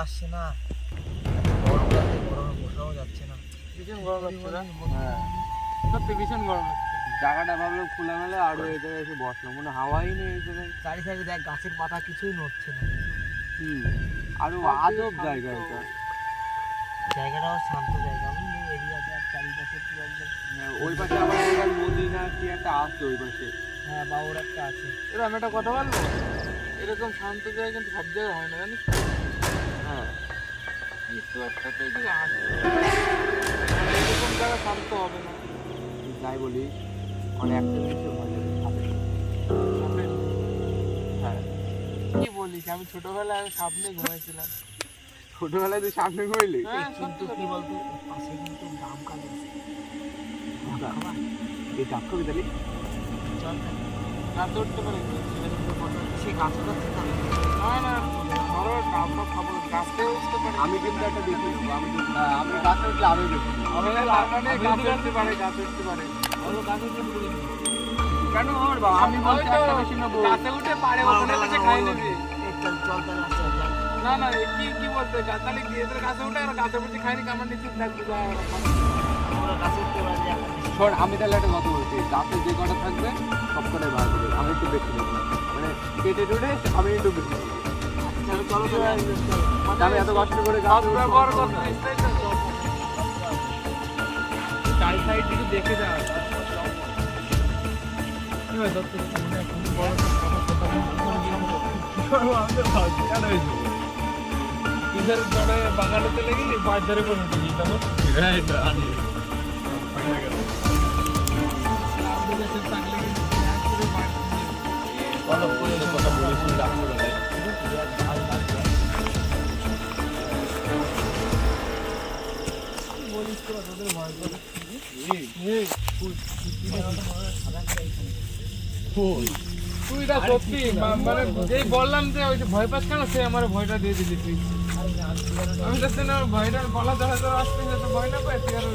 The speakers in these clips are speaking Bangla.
আসছে না, গরম লাগছে, গরমে বসাও যাচ্ছে না। ভীষণ গরম লাগছে না? হ্যাঁ সত্যি ভীষণ গরম লাগছে। জায়গাটা ভাবলাম খোলা মেলে আর এই জায়গায় এসে বসলাম, মনে হাওয়াই নেই এই জায়গায়। চারি সাইডে দেখ গাছের পাতা কিছুই নড়ছে না। আরো আজব জায়গা এটা। জায়গাটাও শান্ত জায়গা, বুঝলি? এরিয়াটা চারিপাশে পুরো একদম। ওই পাশে আবার নদী না কি একটা আছে ওই পাশে। হ্যাঁ, বাউর একটা আছে। এরা আমি একটা কথা বলবো, এরকম শান্ত জায়গা কিন্তু সব জায়গায় হয় না, জানিস? হ্যাঁ কিছু একটা তো এই আছে, এরকম জায়গা শান্ত হবে না। যাই বলি মানে একটা জিনিসের ভয় লাগে, সাপের। হ্যাঁ কি বলিস, আমি ছোটবেলায় সাপ নিয়ে ঘুমাইছিলাম। ছোটবেলায় তুই সাপ নিয়ে ঘুমাইলি? হ্যাঁ কিন্তু কি বলতো, পাশে কিন্তু ডাব গাছ আছে। এই ডাব খাবি তাহলে? চল গাছে উঠতে পারে? সে গাছ উঠাচ্ছে না। না ধরো ডাবটা খাবো, গাছে উঠতে পারে। আমি কিন্তু একটা দেখি, আমি গাছে উঠলে আমি দেখি। আমি গাছে উঠতে পারে, গাছে উঠতে পারে। গাছে উঠে পড়ে যাবে। কেন ওর বাবা, আমি বলতে একটা বেশি নেবো। গাছে উঠে পারে ওখানে বসে খাই নিবি। চল চল তাহলে চল। না কি বলতে, গাছালি গিয়ে গাছে উঠে আর গাছে বসে খাইনি, আমার নিচে থাকবে। আমরা গাছে উঠতে পারি। শোন আমি তাহলে একটা কথা বলছি, গাছে যে কটা থাকবে সব কটাই বার করবে, আমি একটু বেশি নেবো, মানে কেটে টুটে আমি একটু বেশি নেবো। চলো চলো আমি এত কষ্ট করে গাছ ব্যবহার করতে চারি সাইড দিকে দেখে যাও। কি হয় দত্ত, বাগানে চলে গেলি বাস ধরে করে তুই না সত্যি মানে যেই বললাম যে ওই যে ভয় পাস কেন, সে আমার ভয়টা দিয়ে দিলি তুই। আমি তো ভয়টা গলা ধরা ধরা আসতে তো ভয় না পাই তুই। আর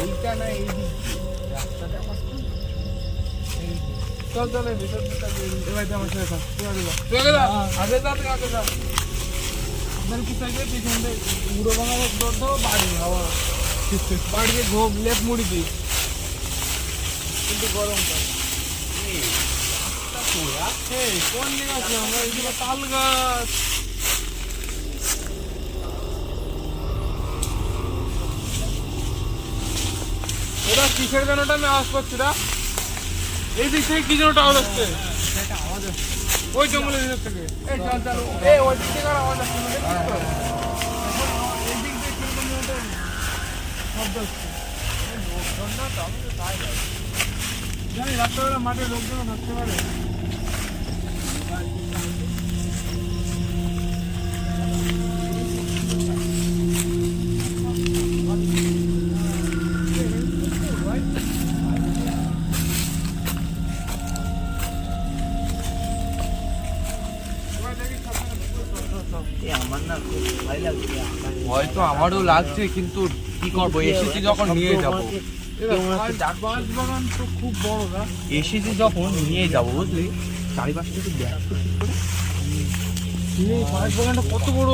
এইটা না, এই চল চল ভিতর এবার আমার সাথে থাক, আগে যা তুই আগে যা। আপনার কি চাইবে পিছন থেকে উড়ো বাংলা দৌড় দাও, বাড়ি হাওয়া বাড়িয়ে ঘোপ লেপ মুড়ি দিই, কিন্তু গরম পাই। কোন দিকে আছে আমরা? এইদিকে তাল গাছ। ওটা কিসের যেন ওটা আমি আওয়াজ করছি না, এই দিক থেকে কি যেন ওটা আওয়াজ আসছে, ওই জঙ্গলের ভিতর থেকে। এই চল চল, এই ওই দিক থেকে আওয়াজ আসছে না, দেখছিস তো? এই দিক থেকে কিরকম একটা শব্দ হচ্ছে। লোকজন না তো, আমি তো তাই জানি রাত্রেবেলা মাঠে লোকজন থাকতে পারে। আমার না খুব ভয় লাগছে। ভয় তো আমারও লাগছে, কিন্তু কি করবো, এসেছি যখন নিয়ে যাবো। বাগান তো খুব বড় না, এসেছি যখন নিয়ে যাবো, বুঝলি? চারিপাশটা একটু দেখ তো ঠিক করে। বাঁশ বাগানটা কত বড়।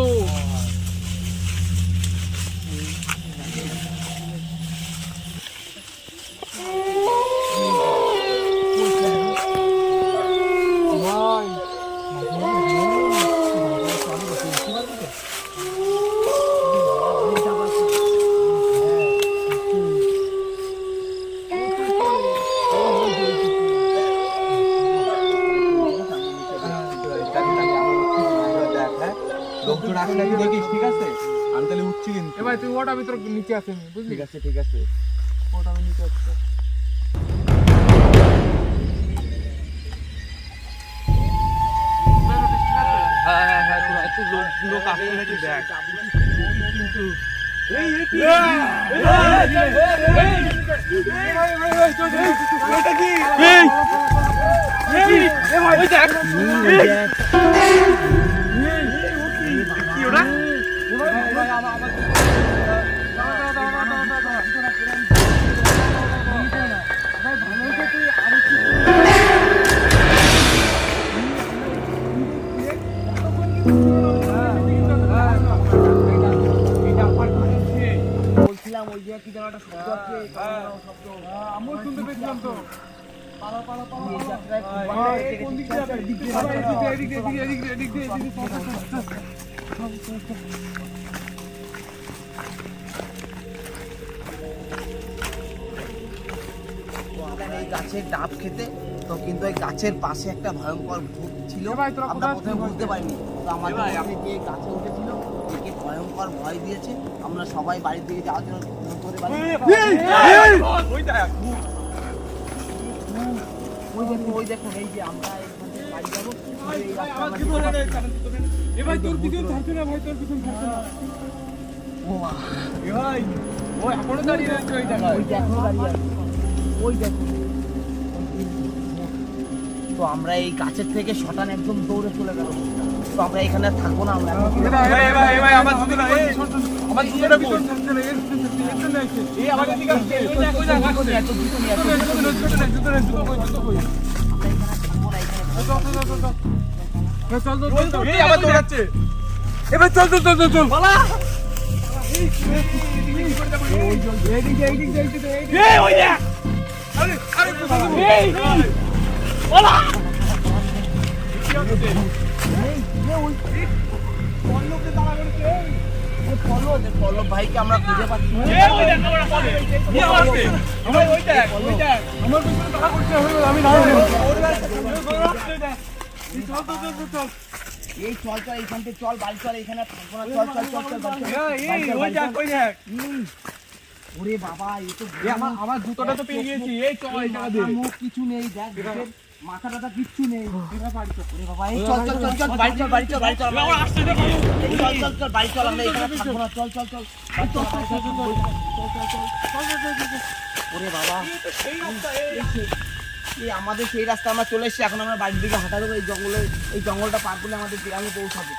লোকজন আসে নাকি দেখিস, ঠিক আছে? আমি তাহলে উঠছি কিন্তু। এবার তুই ওটা ভিতর নিচে আসে, বুঝলি? ঠিক আছে ঠিক আছে, ওটা আমি নিচে আসছি। হ্যাঁ তোরা একটু লোক আসে নাকি দেখ। কি ওটা? ভালো ওই যে কি যেন একটা শব্দ আছে শব্দ আমিও শুনতে পেয়েছিলাম তো এই যাত্রায় খুব ভালো হয়েছে। কোন দিক দিয়ে যাবে? এদিক দিয়ে, এদিক দিয়ে, এদিক দিয়ে, আমাদের এই গাছের ডাব খেতে তো কিন্তু ওই গাছের পাশে একটা ভয়ঙ্কর ভূত ছিল। এ ভাই, তোরা আমরা কোথায় প্রথমে আছিস? বুঝতে পারিনি, তো আমাদের ওখানে যে গাছে উঠেছিল একে ভয়ঙ্কর ভয় দিয়েছে। আমরা সবাই বাড়ির দিকে যাওয়ার জন্য করে বাড়ি ওই দেখুন এই যে আমরা এখান থেকে বাড়ি যাবো এই রাস্তা আমরা যেতে পারছি না। তোর পিছন থাকছে না ভাই, তোর পিছন থাকছে না। ও মা, এ ভাই, ও এখনো দাঁড়িয়ে রয়েছে ওই জায়গায়। ওই যে এখনো দাঁড়িয়ে আছে। ওই দেখুন। তো আমরা এই গাছের থেকে শটান একদম দৌড়ে চলে গেল। তো আমরা এখানে আর থাকবো না, আমরা এখন চলে যাবো। আমার জুতোটা কই? আমার জুতোটা কই? এই আমার এদিকে আসছে। এত দ্রুত নিয়ে, এত দ্রুত নিয়ে, এত দ্রুত নিয়ে। জুতো নেই, জুতো কই? জুতো কই? আমরা এখানে থাকবো না, এখানে চল। এই আবার দৌড়াচ্ছে। এবার চল। বলা। এই ওই দেখ। আরে এই বলা। পল্লব ভাইকে আমরা খুঁজে পাচ্ছি না। আমার পিছনে তাড়া করছে, আমি দাঁড়াবো। এই চল চল এইখান থেকে চল, বাড়ি চল, এখানে আর থাকবো না। চল চল চল চল বাড়ি চল। বাড়ি চল, বাড়ি চল। ওরে বাবা, এ তো আমার জুতোটা তো পেয়ে গিয়েছি। এই চল, এই জায়গা দিয়ে। মুখ কিছু নেই, দেখ বুকের মাথা টাথা কিচ্ছু নেই। ওরে বাবা, এই চল চল চল চল বাড়ি চল, বাড়ি চল, বাড়ি চল। এই চল চল চল বাড়ি চল, আমরা এখানে থাকবো না। চল চল চল বাড়ি চল, বাড়ি চল, চল। ওরে বাবা, এই আমাদের সেই রাস্তা আমরা চলে এসেছি। এখন আমরা বাড়ির দিকে হাঁটা দেবো। এই জঙ্গলটা পার করলে আমাদের গ্রামে পৌঁছাবো।